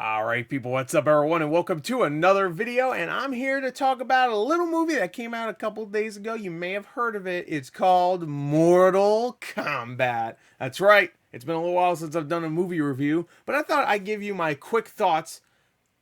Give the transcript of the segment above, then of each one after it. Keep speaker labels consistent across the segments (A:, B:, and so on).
A: All right, people, what's up, everyone, and welcome to another video. And I'm here to talk about a little movie that came out a couple days ago. You may have heard of it. It's called Mortal Kombat. That's right. It's been a little while since I've done a movie review, but I thought I'd give you my quick thoughts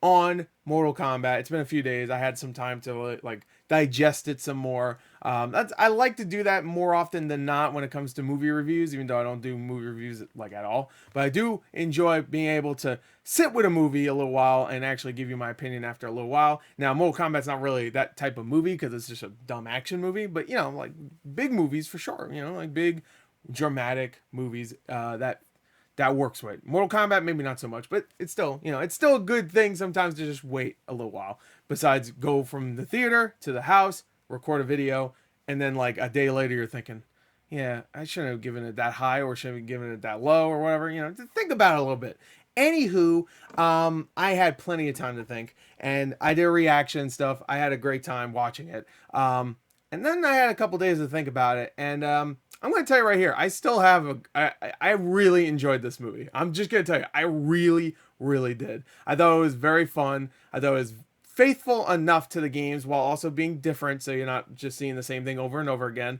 A: on Mortal Kombat. It's been a few days. I had some time to like digest it some more. I like to do that more often than not when it comes to movie reviews, even though I don't do movie reviews like at all. But I do enjoy being able to sit with a movie a little while and actually give you my opinion after a little while. Now, Mortal Kombat's not really that type of movie because it's just a dumb action movie, but like big movies for sure. Like big dramatic movies that works with Mortal Kombat. Maybe not so much, but it's still, it's still a good thing sometimes to just wait a little while. Besides, go from the theater to the house, record a video, and then like a day later, you're thinking, yeah, I shouldn't have given it that high, or shouldn't have given it that low, or whatever. Think about it a little bit. Anywho, I had plenty of time to think, and I did reaction stuff. I had a great time watching it. And then I had a couple days to think about it, and I'm going to tell you right here, I still have I really enjoyed this movie. I'm just going to tell you, I really, really did. I thought it was very fun. I thought it was faithful enough to the games while also being different, so you're not just seeing the same thing over and over again.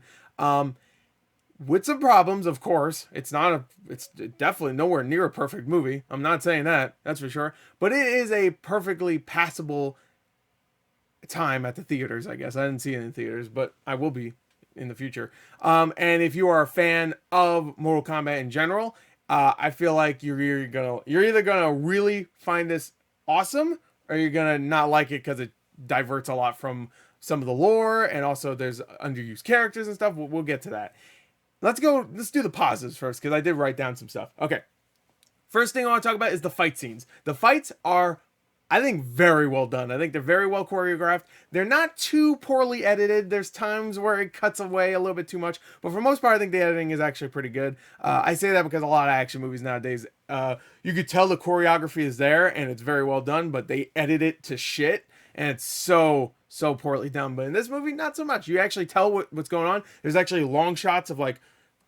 A: With some problems, of course. It's definitely nowhere near a perfect movie. I'm not saying that, that's for sure. But it is a perfectly passable time at the theaters, I guess. I didn't see it in theaters, but I will be in the future. And if you are a fan of Mortal Kombat in general, I feel like you're either gonna really find this awesome, or you're gonna not like it because it diverts a lot from some of the lore, and also there's underused characters and stuff. We'll get to that. Let's do the positives first, because I did write down some stuff. Okay. First thing I want to talk about is the fight scenes. The fights are, I think, very well done. I think they're very well choreographed. They're not too poorly edited. There's times where it cuts away a little bit too much, but for the most part, I think the editing is actually pretty good. I say that because a lot of action movies nowadays, you could tell the choreography is there and it's very well done, but they edit it to shit, and it's so poorly done. But in this movie, not so much. You actually tell what's going on. There's actually long shots of like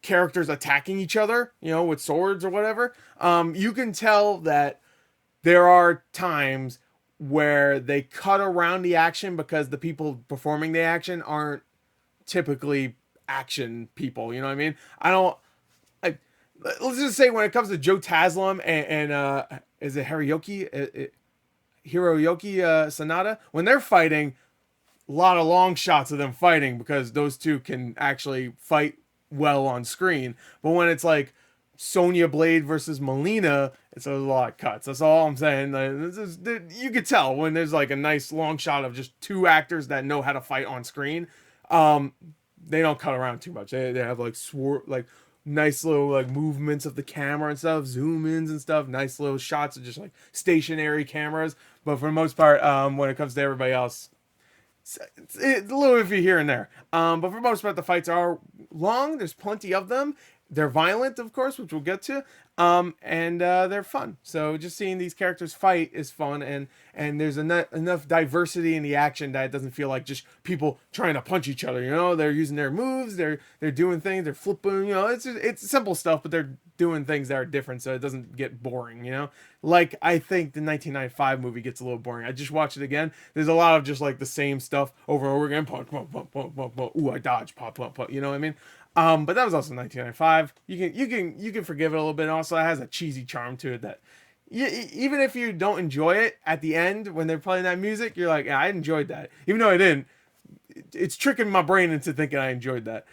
A: characters attacking each other, with swords or whatever. You can tell that there are times where they cut around the action because the people performing the action aren't typically action people. You know what I mean? Let's just say when it comes to Joe Taslim and is it Hiroyuki Sanada, when they're fighting, a lot of long shots of them fighting because those two can actually fight well on screen. But when it's like Sonya Blade versus Melina, it's a lot of cuts. That's all I'm saying. You could tell when there's like a nice long shot of just two actors that know how to fight on screen. They don't cut around too much. They have like nice little like movements of the camera and stuff, zoom ins and stuff, nice little shots of just like stationary cameras. But for the most part, when it comes to everybody else, it's a little iffy here and there. But for the most part, the fights are long. There's plenty of them. They're violent, of course, which we'll get to, and they're fun. So just seeing these characters fight is fun, and there's enough diversity in the action that it doesn't feel like just people trying to punch each other. They're using their moves, they're doing things, they're flipping. It's simple stuff, but they're doing things that are different, so it doesn't get boring. Like I think the 1995 movie gets a little boring. I just watched it again. There's a lot of just like the same stuff over and over again. Punch, punch, punch, punch, punch, punch. Ooh, I dodge, pop, pop, pop. You know what I mean? But that was also 1995. You can forgive it a little bit. And also, it has a cheesy charm to it that even if you don't enjoy it at the end when they're playing that music, you're like, yeah, I enjoyed that, even though I didn't. It's tricking my brain into thinking I enjoyed that.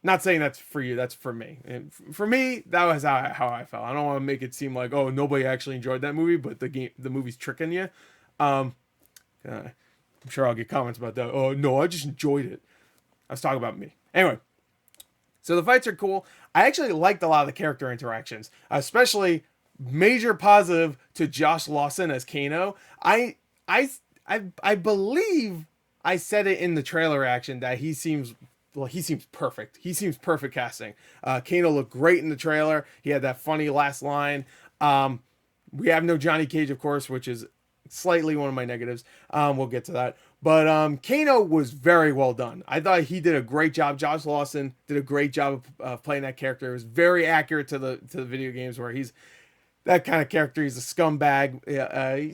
A: Not saying that's for you. That's for me. And for me, that was how I felt. I don't want to make it seem like, oh, nobody actually enjoyed that movie, but the movie's tricking you. I'm sure I'll get comments about that. Oh no, I just enjoyed it. I was talking about me. Anyway, so the fights are cool. I actually liked a lot of the character interactions, especially major positive to Josh Lawson as Kano. I believe I said it in the trailer reaction that he seems perfect. He seems perfect casting. Kano looked great in the trailer. He had that funny last line. We have no Johnny Cage, of course, which is slightly one of my negatives. We'll get to that. But Kano was very well done. I thought he did a great job. Josh Lawson did a great job of playing that character. It was very accurate to the video games, where that kind of character. He's a scumbag.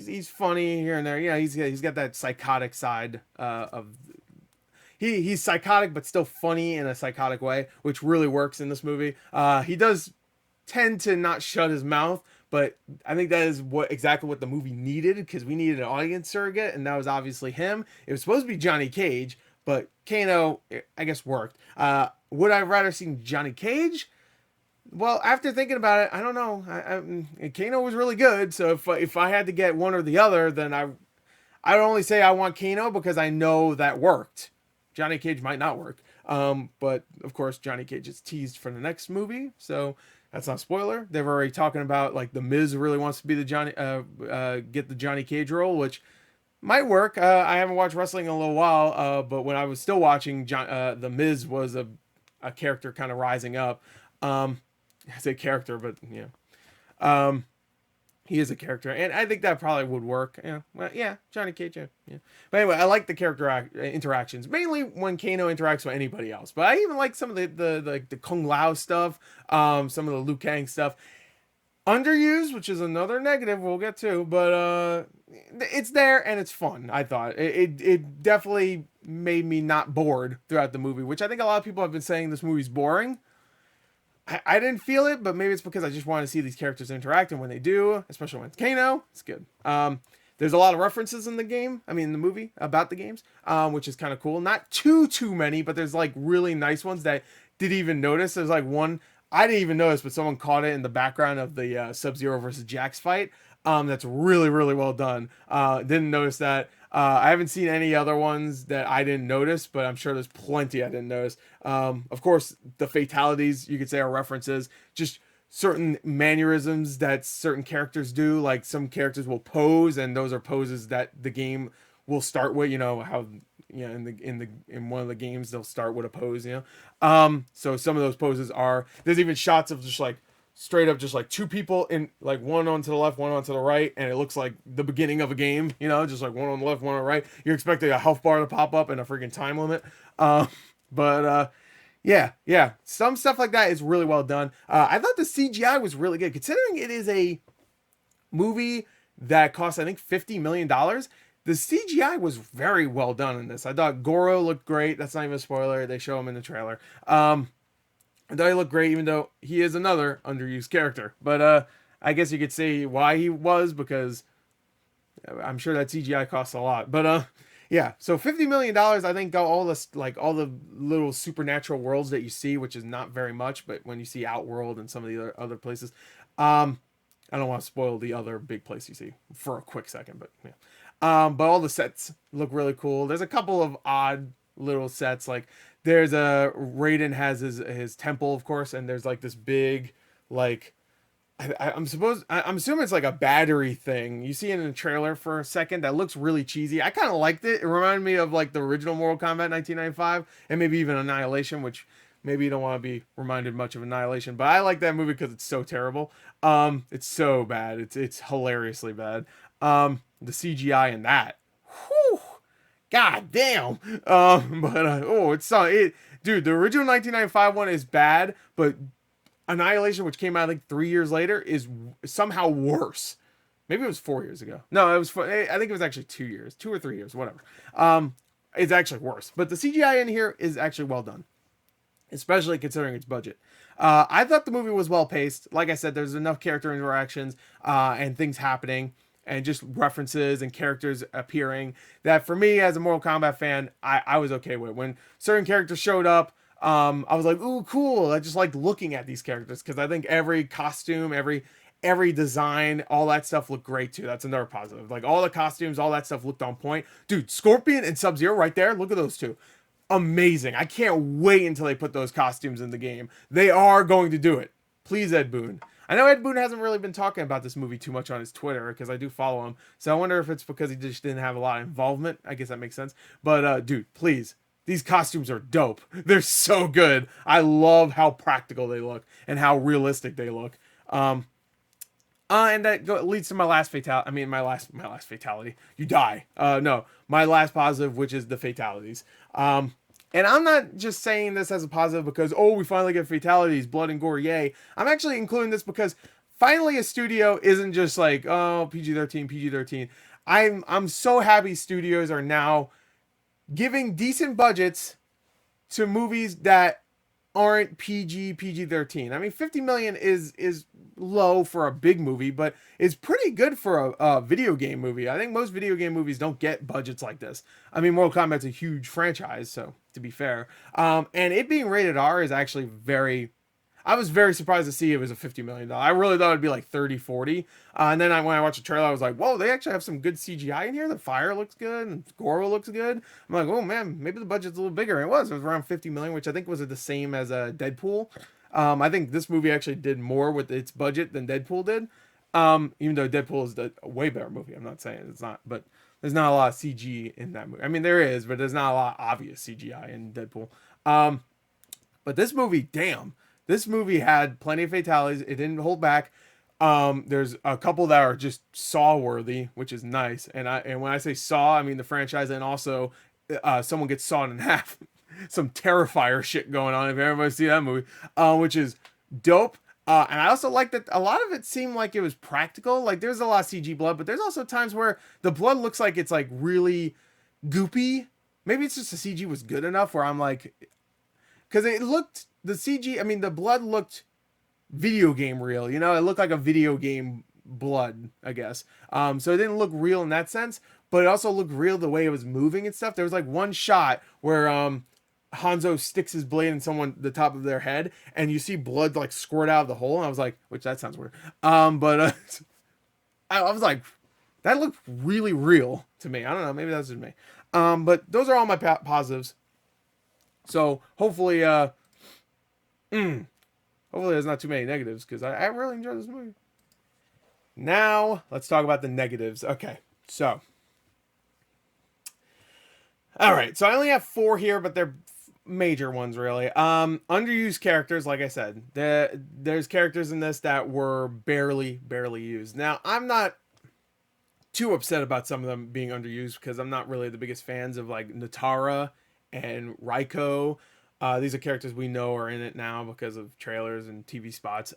A: He's funny here and there. You know, he's got that psychotic side of he's psychotic but still funny in a psychotic way, which really works in this movie. He does tend to not shut his mouth, but I think that is exactly what the movie needed, because we needed an audience surrogate, and that was obviously him. It was supposed to be Johnny Cage, but Kano, I guess, worked. Would I rather seen Johnny Cage? Well, after thinking about it, I don't know. Kano was really good, so if I had to get one or the other, then I would only say I want Kano because I know that worked. Johnny Cage might not work. But of course, Johnny Cage is teased for the next movie, so that's not a spoiler. They're already talking about, like, the Miz really wants to be the get the Johnny Cage role, which might work. I haven't watched wrestling in a little while, but when I was still watching, the Miz was a character kind of rising up. I say character, but yeah. He is a character, and I think that probably would work. Yeah, well, yeah, Johnny Cage, yeah, yeah. But anyway, I like the character interactions, mainly when Kano interacts with anybody else. But I even like some of the Kung Lao stuff, some of the Liu Kang stuff. Underused, which is another negative we'll get to, but it's there and it's fun. I thought it definitely made me not bored throughout the movie, which I think a lot of people have been saying this movie's boring. I didn't feel it, but maybe it's because I just want to see these characters interact, and when they do, especially when it's Kano, it's good. There's a lot of references in the game, in the movie, about the games, which is kind of cool. Not too many, but there's, like, really nice ones that didn't even notice. There's, like, one I didn't even notice, but someone caught it in the background of the Sub-Zero versus Jax fight. That's really, really well done. Didn't notice that. I haven't seen any other ones that I didn't notice, but I'm sure there's plenty I didn't notice. Of course, the fatalities, you could say, are references. Just certain mannerisms that certain characters do. Like, some characters will pose, and those are poses that the game will start with. You know how, you know, in one of the games they'll start with a pose. You know, so some of those poses are. There's even shots of just, like, straight up just, like, two people in, like, one onto the left, one onto the right, and it looks like the beginning of a game, you know, just like one on the left, one on the right. You're expecting a health bar to pop up and a freaking time limit. Yeah, some stuff like that is really well done. I thought the CGI was really good, considering it is a movie that cost, I think, $50 million. The CGI was very well done in this. I thought Goro looked great. That's not even a spoiler. They show him in the trailer. I thought he looked great, even though he is another underused character. But I guess you could say why he was, because I'm sure that CGI costs a lot. But yeah, so $50 million, I think, got all this, like, all the little supernatural worlds that you see, which is not very much, but when you see Outworld and some of the other places, I don't want to spoil the other big place you see for a quick second, but yeah. But all the sets look really cool. There's a couple of odd little sets, like there's Raiden has his temple, of course, and there's, like, this big, like, I'm assuming it's like a battery thing. You see it in the trailer for a second. That looks really cheesy. I kind of liked it. It reminded me of, like, the original Mortal Kombat 1995, and maybe even Annihilation, which maybe you don't want to be reminded much of Annihilation, but I like that movie because it's so terrible. It's so bad. It's hilariously bad. The CGI in that, whew, god damn. Dude, the original 1995 one is bad, but Annihilation, which came out, like, 3 years later, is somehow worse. Maybe it was 4 years ago. No, I think it was actually 2 years, 2 or 3 years, whatever. It's actually worse, but the CGI in here is actually well done, especially considering its budget. I thought the movie was well paced. Like I said, there's enough character interactions and things happening, and just references and characters appearing, that for me as a Mortal Kombat fan, I was okay with. When certain characters showed up, I was like, ooh, cool. I just liked looking at these characters, because I think every costume, every design, all that stuff looked great too. That's another positive. Like, all the costumes, all that stuff looked on point. Dude, Scorpion and Sub-Zero right there, look at those two. Amazing. I can't wait until they put those costumes in the game. They are going to do it. Please, Ed Boon. I know Ed Boon hasn't really been talking about this movie too much on his Twitter, because I do follow him. So I wonder if it's because he just didn't have a lot of involvement. I guess that makes sense. But dude, please. These costumes are dope. They're so good. I love how practical they look and how realistic they look. And that leads to my last fatality. My last fatality. You die. No, my last positive, which is the fatalities. And I'm not just saying this as a positive because, oh, we finally get fatalities, blood and gore, yay. I'm actually including this because finally a studio isn't just like, oh, PG-13, PG-13. I'm so happy studios are now giving decent budgets to movies that aren't PG-13. I mean, 50 million is low for a big movie, but it's pretty good for a video game movie. I think most video game movies don't get budgets like this. I mean, Mortal Kombat's a huge franchise, so to be fair, and it being rated R is actually very. I was very surprised to see it was a $50 million. I really thought it'd be like 30, 40. And then when I watched the trailer, I was like, whoa, they actually have some good CGI in here. The fire looks good and Goro looks good. I'm like, oh man, maybe the budget's a little bigger. And it was around 50 million, which I think was the same as Deadpool. I think this movie actually did more with its budget than Deadpool did. Even though Deadpool is a way better movie. I'm not saying it's not, but there's not a lot of CG in that movie. I mean, there is, but there's not a lot of obvious CGI in Deadpool. But this movie, damn. This movie had plenty of fatalities. It didn't hold back. There's a couple that are just Saw worthy, which is nice. And when I say Saw, I mean the franchise, and also someone gets sawed in half. Some Terrifier shit going on. If everybody see that movie, which is dope. And I also like that a lot of it seemed like it was practical. Like there's a lot of CG blood, but there's also times where the blood looks like it's like really goopy. Maybe it's just the CG was good enough where I'm like, because it looked the CG. I mean, the blood looked video game real. You know, it looked like a video game blood, I guess. So it didn't look real in that sense, but it also looked real the way it was moving and stuff. There was like one shot where Hanzo sticks his blade in the top of their head, and you see blood like squirt out of the hole. And I was like, which that sounds weird. But I was like, that looked really real to me. I don't know, maybe that's just me. But those are all my positives. So hopefully, hopefully there's not too many negatives because I really enjoyed this movie. Now let's talk about the negatives. Okay, so all right, so I only have 4 here, but they're major ones really. Underused characters, like I said, there's characters in this that were barely used. Now I'm not too upset about some of them being underused because I'm not really the biggest fans of like Natara and Raiko. These are characters we know are in it now because of trailers and TV spots.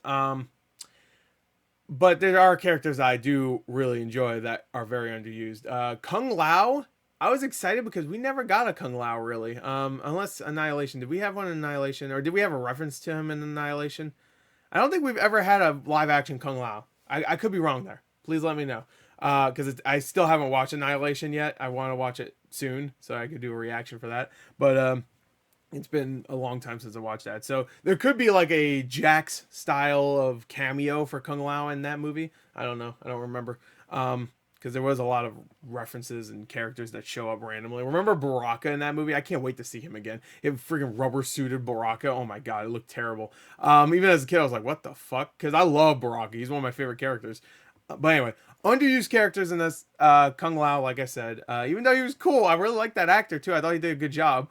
A: But there are characters I do really enjoy that are very underused. Kung Lao, I was excited because we never got a Kung Lao really. Unless Annihilation. Did we have one in Annihilation? Or did we have a reference to him in Annihilation? I don't think we've ever had a live action Kung Lao. I could be wrong there. Please let me know. Because I still haven't watched Annihilation yet. I want to watch it soon so I could do a reaction for that. But it's been a long time since I watched that. So there could be like a Jax style of cameo for Kung Lao in that movie. I don't know. I don't remember. Because there was a lot of references and characters that show up randomly. Remember Baraka in that movie? I can't wait to see him again. It freaking rubber suited Baraka. Oh my god, it looked terrible. Even as a kid, I was like, what the fuck? Because I love Baraka. He's one of my favorite characters. But anyway, underused characters in this Kung Lao, like I said. Even though he was cool, I really liked that actor too. I thought he did a good job.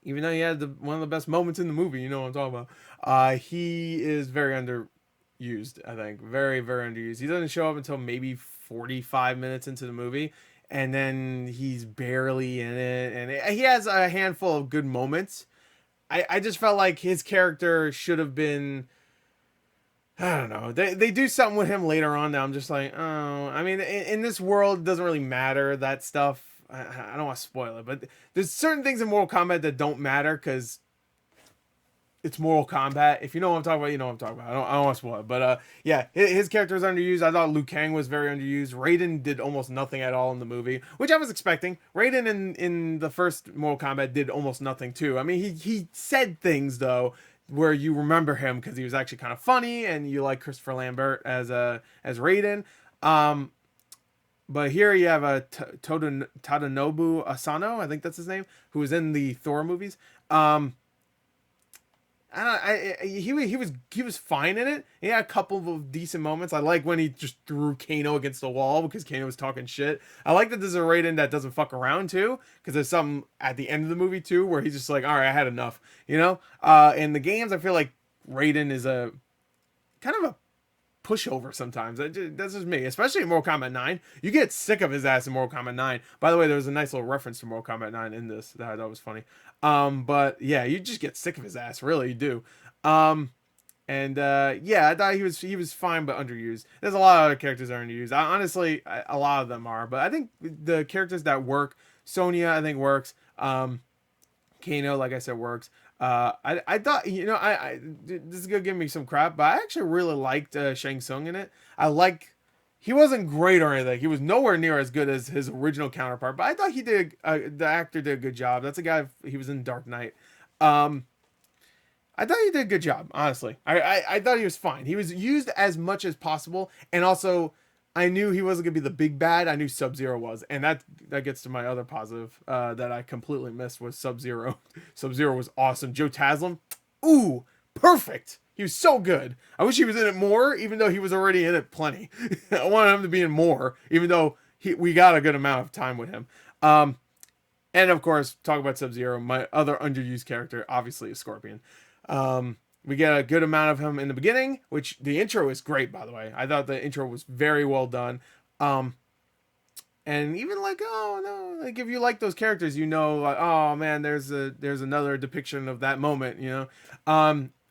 A: Even though he had one of the best moments in the movie, you know what I'm talking about. He is very underused, I think. Very, very underused. He doesn't show up until maybe 45 minutes into the movie, and then he's barely in it. And he has a handful of good moments. I just felt like his character should have been... I don't know. They do something with him later on that I'm just like, oh. I mean, in this world, it doesn't really matter, that stuff. I don't want to spoil it, but there's certain things in Mortal Kombat that don't matter because it's Mortal Kombat. If you know what I'm talking about, you know what I'm talking about. I don't want to spoil it, but yeah, his character is underused. I thought Liu Kang was very underused. Raiden did almost nothing at all in the movie, which I was expecting. Raiden in the first Mortal Kombat did almost nothing too. I mean, he said things though where you remember him because he was actually kind of funny, and you like Christopher Lambert as Raiden. But here you have a Tadanobu Asano, I think that's his name, who was in the Thor movies. He was fine in it. He had a couple of decent moments. I like when he just threw Kano against the wall because Kano was talking shit. I like that there's a Raiden that doesn't fuck around too, because there's something at the end of the movie too where he's just like, all right, I had enough. You know. In the games, I feel like Raiden is a kind of a pushover sometimes. That's just me, especially in Mortal Kombat 9. You get sick of his ass in Mortal Kombat 9. By the way, there was a nice little reference to Mortal Kombat 9 in this that I thought was funny. But yeah, you just get sick of his ass, really, you do. And And yeah, I thought he was fine but underused. There's a lot of other characters that are underused. Honestly, a lot of them are, but I think the characters that work, Sonya, I think works. Kano, like I said, works. I thought, this is gonna give me some crap, but I actually really liked Shang Tsung in it. He wasn't great or anything. He was nowhere near as good as his original counterpart, but I thought the actor did a good job. That's a guy, he was in Dark Knight. Um, I thought he did a good job, honestly. I thought he was fine. He was used as much as possible, and also I knew he wasn't gonna be the big bad. I knew Sub-Zero was, and that gets to my other positive that I completely missed was Sub-Zero. Sub-Zero was awesome. Joe Taslim, ooh, perfect. He was so good. I wish he was in it more, even though he was already in it plenty. I wanted him to be in more, even though we got a good amount of time with him. And of course, talk about Sub-Zero. My other underused character, obviously, is Scorpion. We get a good amount of him in the beginning, which the intro is great, by the way. I thought the intro was very well done. And even like, oh no, like if you like those characters, like, oh man, there's another depiction of that moment,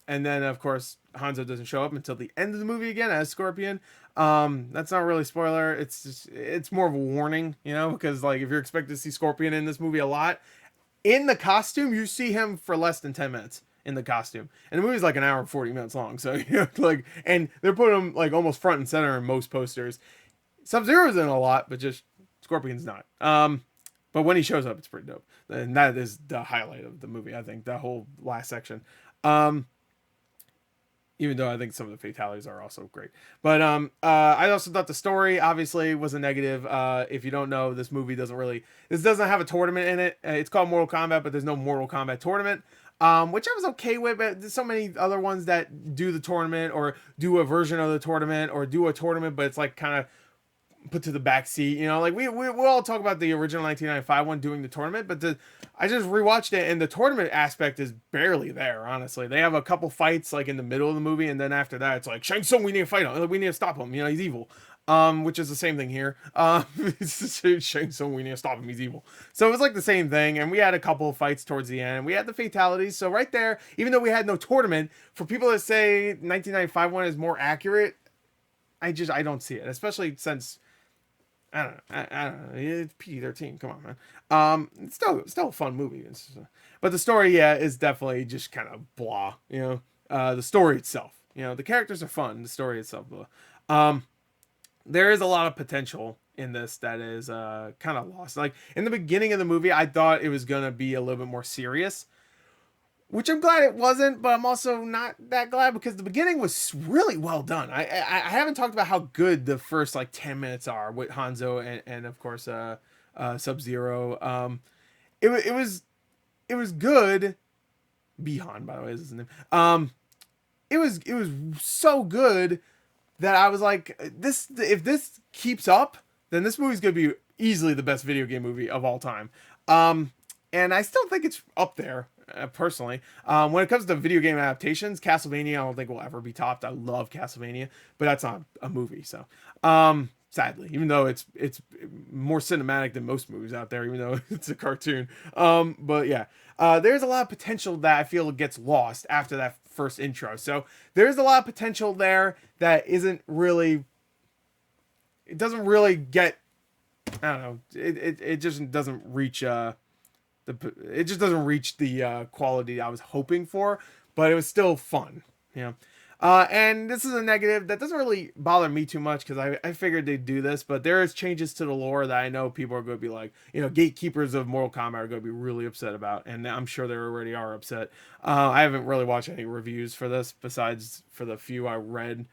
A: and then of course Hanzo doesn't show up until the end of the movie again as Scorpion. That's not really a spoiler. It's more of a warning, because like if you're expected to see Scorpion in this movie a lot, in the costume, you see him for less than 10 minutes in the costume. And the movie's like an hour and 40 minutes long. So, and they're putting him like almost front and center in most posters. Sub-Zero's in a lot, but just Scorpion's not. But when he shows up, it's pretty dope. And that is the highlight of the movie, I think, that whole last section. Even though I think some of the fatalities are also great. But I also thought the story obviously was a negative. If you don't know, this doesn't have a tournament in it. It's called Mortal Kombat, but there's no Mortal Kombat tournament, which I was okay with. But there's so many other ones that do the tournament or do a version of the tournament or do a tournament, but it's like kind of put to the back seat, like we all talk about the original 1995 one doing the tournament, but I just rewatched it and the tournament aspect is barely there. Honestly, they have a couple fights like in the middle of the movie, and then after that it's like, Shang Tsung, we need to fight him, we need to stop him, he's evil. Which is the same thing here. It's Shang Tsung, we need to stop him, he's evil. So it was like the same thing, and we had a couple of fights towards the end, and we had the fatalities. So right there, even though we had no tournament, for people that say 1995 one is more accurate, I don't see it, especially since I don't know. It's PG-13. Come on, man. It's still a fun movie. But the story, is definitely just kind of blah. The story itself. The characters are fun. The story itself, blah. There is a lot of potential in this that is kind of lost. Like in the beginning of the movie, I thought it was gonna be a little bit more serious, which I'm glad it wasn't, but I'm also not that glad because the beginning was really well done. I haven't talked about how good the first like 10 minutes are with Hanzo and of course Sub-Zero. It was good. Bihan, by the way, is his name. It was so good that I was like, if this keeps up, then this movie's gonna be easily the best video game movie of all time. And I still think it's up there. Personally, when it comes to video game adaptations, Castlevania I don't think will ever be topped. I love Castlevania, but that's not a movie, so sadly, even though it's more cinematic than most movies out there, even though it's a cartoon. But yeah, there's a lot of potential that I feel gets lost after that first intro. So there's a lot of potential there that it doesn't really get, I don't know, it just doesn't reach it just doesn't reach the quality I was hoping for, but it was still fun, and this is a negative that doesn't really bother me too much because I figured they'd do this, but there is changes to the lore that I know people are going to be like, gatekeepers of Mortal Kombat are going to be really upset about, and I'm sure they already are upset. I haven't really watched any reviews for this besides for the few I read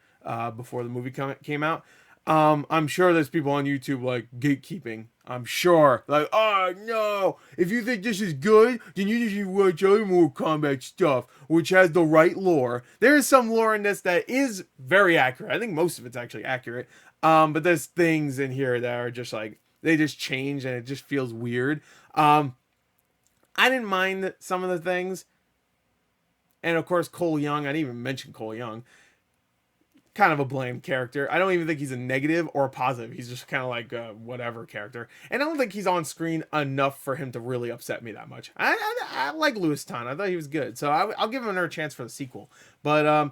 A: before the movie came out. I'm sure there's people on YouTube like gatekeeping. I'm sure. Like, oh no, if you think this is good, then you should watch other Mortal Kombat stuff, which has the right lore. There is some lore in this that is very accurate. I think most of it's actually accurate. But there's things in here that are just like, they just change and it just feels weird. I didn't mind some of the things. And of course, Cole Young, I didn't even mention Cole Young. Kind of a bland character. I don't even think he's a negative or a positive. He's just kind of like a whatever character. And I don't think he's on screen enough for him to really upset me that much. I like Louis Tan. I thought he was good. So I'll give him another chance for the sequel. But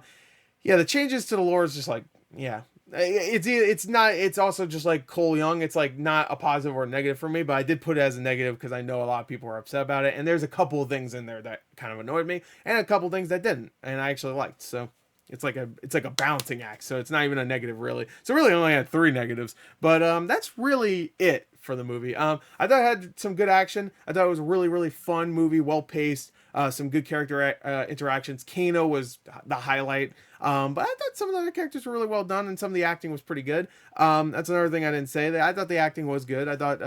A: Yeah, the changes to the lore is just like, yeah, it's not, it's also just like Cole Young. It's like not a positive or a negative for me, but I did put it as a negative because I know a lot of people are upset about it, and there's a couple of things in there that kind of annoyed me, and a couple of things that didn't, and I actually liked. So it's like a balancing act. So it's not even a negative really. So really, I only had 3 negatives, but that's really it for the movie. I thought it had some good action. I thought it was a really fun movie, well paced. Some good character interactions. Kano was the highlight. But I thought some of the other characters were really well done, and some of the acting was pretty good. That's another thing I didn't say. I thought the acting was good. I thought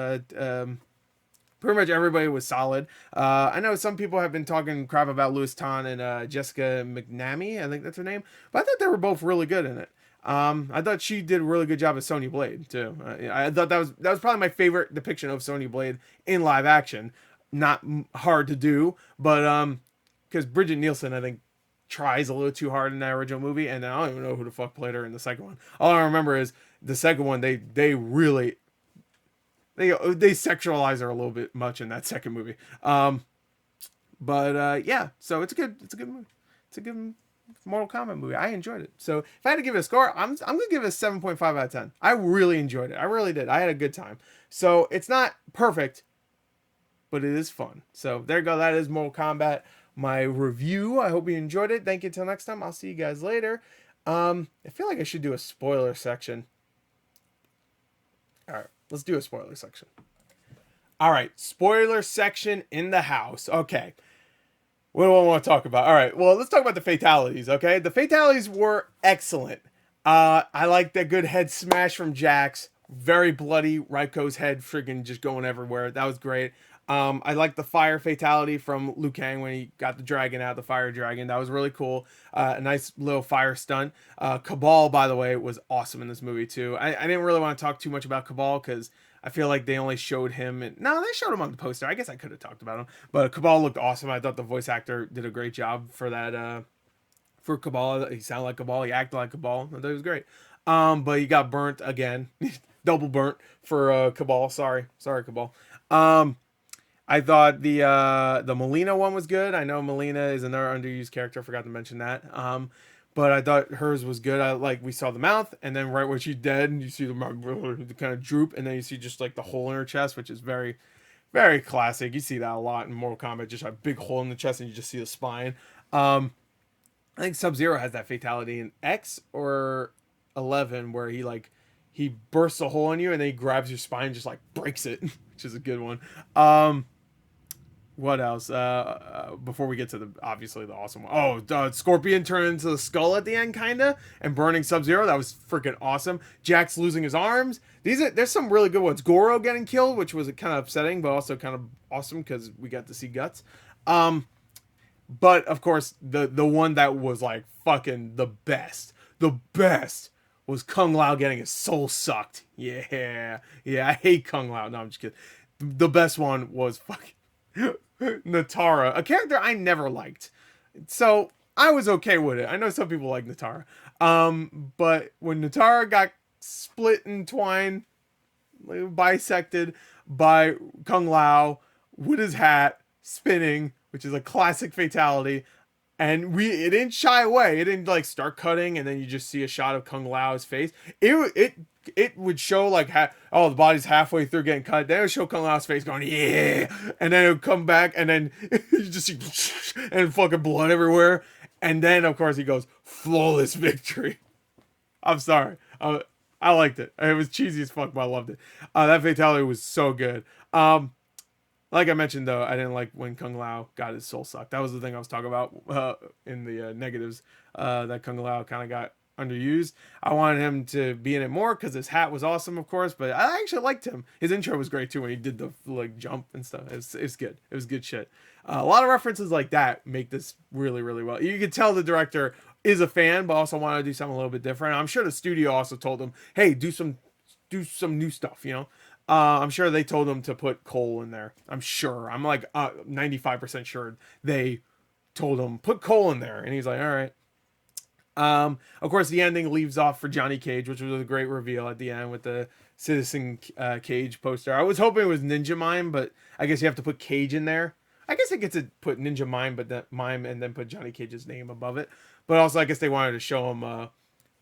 A: pretty much everybody was solid. I know some people have been talking crap about Louis Tan and Jessica McNamee. I think that's her name. But I thought they were both really good in it. I thought she did a really good job as Sonya Blade too. I thought that was probably my favorite depiction of Sonya Blade in live action. Not hard to do, but because Bridget Nielsen, I think, tries a little too hard in that original movie, and I don't even know who the fuck played her in the second one. All I remember is the second one. They really they sexualize her a little bit much in that second movie. But yeah, so it's a good movie. It's a good Mortal Kombat movie. I enjoyed it. So if I had to give it a score, I'm gonna give it a 7.5 out of 10. I really enjoyed it. I really did. I had a good time. So it's not perfect, but it is fun. So there you go. That is Mortal Kombat, my review. I hope you enjoyed it. Thank you. Until next time. I'll see you guys later. I feel like I should do a spoiler section. All right, let's do a spoiler section. All right, spoiler section in the house. Okay. What do I want to talk about? All right, well, let's talk about the fatalities, okay? The fatalities were excellent. I like that good head smash from Jax. Very bloody. Raiko's head friggin' just going everywhere. That was great. I like the fire fatality from Liu Kang when he got the dragon out, the fire dragon. That was really cool. A nice little fire stunt. Cabal, by the way, was awesome in this movie too. I didn't really want to talk too much about Cabal because I feel like they only showed him. No, they showed him on the poster. I guess I could have talked about him. But Cabal looked awesome. I thought the voice actor did a great job for that. For Cabal, he sounded like Cabal. He acted like Cabal. I thought it was great. But he got burnt again. Double burnt for Cabal. Sorry, Cabal. I thought the Melina one was good. I know Melina is another underused character. I forgot to mention that. But I thought hers was good. I like we saw the mouth, and then right when she's dead, you see the kind of droop, and then you see just like the hole in her chest, which is very, very classic. You see that a lot in Mortal Kombat, just a big hole in the chest, and you just see the spine. I think Sub-Zero has that fatality in X or 11, where he bursts a hole in you, and then he grabs your spine, and just like breaks it, which is a good one. What else? Before we get to the obviously the awesome one. Oh, Scorpion turning into the skull at the end, kinda, and burning Sub-Zero. That was freaking awesome. Jax losing his arms. There's some really good ones. Goro getting killed, which was kind of upsetting, but also kind of awesome because we got to see guts. But of course, the one that was like fucking the best was Kung Lao getting his soul sucked. Yeah, I hate Kung Lao. No, I'm just kidding. The best one was fucking Natara, a character I never liked, so I was okay with it. I know some people like Natara, but when Natara got split in twine, bisected by Kung Lao with his hat spinning, which is a classic fatality, and it didn't shy away. It didn't like start cutting, and then you just see a shot of Kung Lao's face. It would show like the body's halfway through getting cut. Then it would show Kung Lao's face going yeah, and then it would come back, and then you just see and fucking blood everywhere. And then of course he goes flawless victory. I'm sorry, I liked it. It was cheesy as fuck, but I loved it. That fatality was so good. Like I mentioned, though, I didn't like when Kung Lao got his soul sucked. That was the thing I was talking about in the negatives, that Kung Lao kind of got underused. I wanted him to be in it more because his hat was awesome, of course, but I actually liked him. His intro was great, too, when he did the like jump and stuff. It's good. It was good shit. A lot of references like that make this really, really well. You could tell the director is a fan, but also wanted to do something a little bit different. I'm sure the studio also told him, hey, do some new stuff, you know? I'm sure they told him to put Cole in there. I'm sure. I'm like 95% sure they told him put Cole in there, and he's like, all right. Of course, the ending leaves off for Johnny Cage, which was a great reveal at the end with the Citizen Cage poster. I was hoping it was Ninja Mime, but I guess you have to put Cage in there. I guess I get to put Ninja Mime, but that Mime, and then put Johnny Cage's name above it. But also, I guess they wanted to show him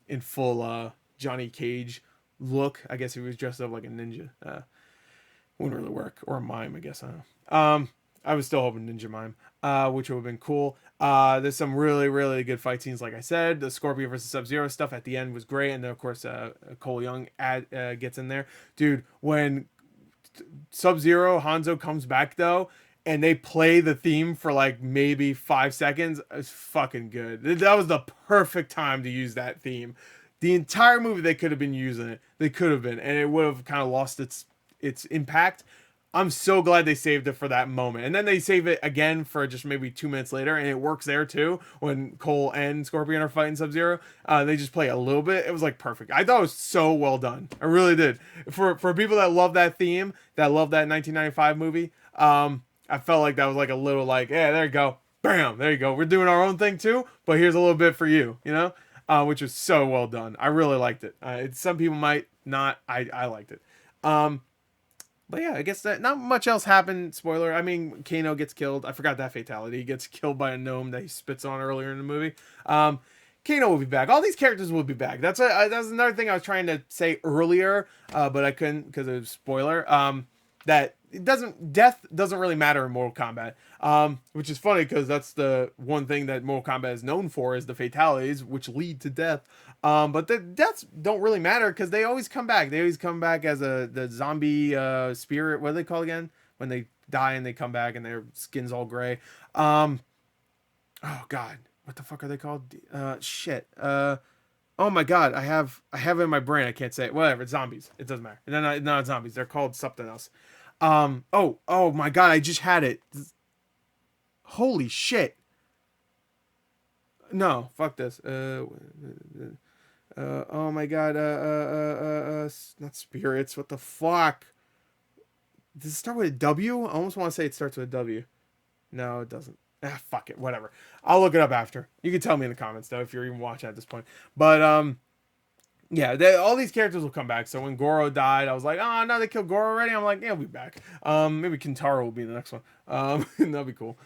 A: in full Johnny Cage look. I guess he was dressed up like a ninja. Wouldn't really work, or a mime, I guess. I don't know. I was still hoping ninja mime, which would have been cool. There's some really, really good fight scenes, like I said. The Scorpion versus Sub-Zero stuff at the end was great, and then of course Cole Young gets in there, dude. When Sub-Zero Hanzo comes back though, and they play the theme for like maybe 5 seconds, it's fucking good. That was the perfect time to use that theme. The entire movie they could have been using it. They could have been, and it would have kind of lost its impact. I'm so glad they saved it for that moment. And then they save it again for just maybe 2 minutes later, and it works there too. When Cole and Scorpion are fighting Sub-Zero, they just play a little bit. It was like perfect. I thought it was so well done. I really did. For people that love that theme, that love that 1995 movie, I felt like that was like a little like, yeah, there you go. Bam, there you go. We're doing our own thing too, but here's a little bit for you, you know? Which was so well done. I really liked it. Some people might not. I liked it. But yeah, I guess that not much else happened. Spoiler. I mean, Kano gets killed. I forgot that fatality. He gets killed by a gnome that he spits on earlier in the movie. Kano will be back. All these characters will be back. That's another thing I was trying to say earlier, but I couldn't because it was spoiler. That death doesn't really matter in Mortal Kombat. Which is funny because that's the one thing that Mortal Kombat is known for is the fatalities, which lead to death. But the deaths don't really matter because they always come back. They always come back as the zombie spirit. What do they call again? When they die and they come back and their skin's all gray. Oh God, what the fuck are they called? Shit. Oh my God, I have it in my brain. I can't say it. Whatever. It's zombies. It doesn't matter. They're not zombies. They're called something else. Oh my God, I just had it. Holy shit. No, fuck this. Oh my God. Not spirits. What the fuck? Does it start with a W? I almost want to say it starts with a W. No, it doesn't. Ah, fuck it. Whatever. I'll look it up after. You can tell me in the comments though if you're even watching at this point. But yeah, all these characters will come back. So when Goro died, I was like, oh no, they killed Goro already. I'm like, yeah, he'll be back. Maybe Kintaro will be the next one. That'll be cool.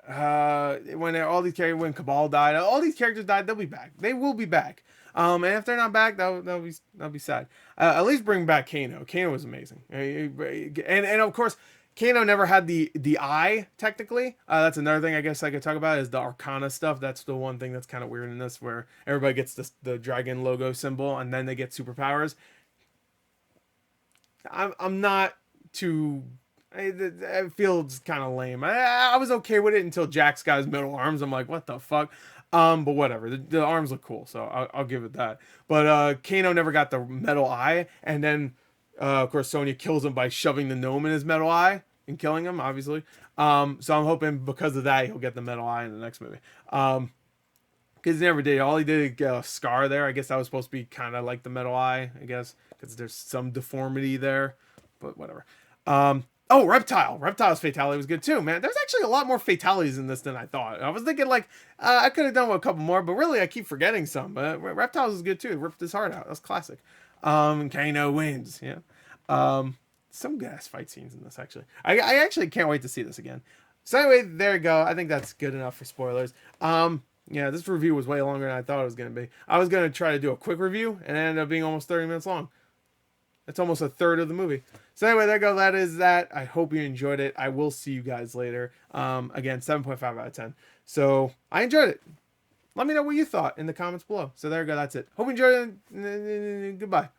A: When Cabal died, all these characters died, they'll be back. They will be back. And if they're not back, that'll be sad. At least bring back Kano. Kano was amazing. And of course, Kano never had the eye, technically. That's another thing I guess I could talk about is the Arcana stuff. That's the one thing that's kind of weird in this, where everybody gets the dragon logo symbol and then they get superpowers. I'm not too... I feel it's kind of lame. I was okay with it until Jax got his metal arms. I'm like, what the fuck? But whatever. The arms look cool, so I'll give it that. But Kano never got the metal eye, and then of course Sonya kills him by shoving the gnome in his metal eye and killing him, obviously. So I'm hoping because of that he'll get the metal eye in the next movie. Because he never did. All he did is get a scar there. I guess that was supposed to be kind of like the metal eye, I guess, because there's some deformity there. But whatever. Oh, Reptile. Reptile's fatality was good too, man. There's actually a lot more fatalities in this than I thought. I was thinking like I could have done with a couple more, but really I keep forgetting some. But Reptile's is good too. It ripped his heart out. That's classic. Kano wins. Yeah. Some good ass fight scenes in this actually. I actually can't wait to see this again. So anyway, there you go. I think that's good enough for spoilers. Yeah, this review was way longer than I thought it was gonna be. I was gonna try to do a quick review and it ended up being almost 30 minutes long. That's almost a third of the movie. So anyway, there you go. That is that. I hope you enjoyed it. I will see you guys later. Again, 7.5 out of 10. So I enjoyed it. Let me know what you thought in the comments below. So there you go. That's it. Hope you enjoyed it. Goodbye.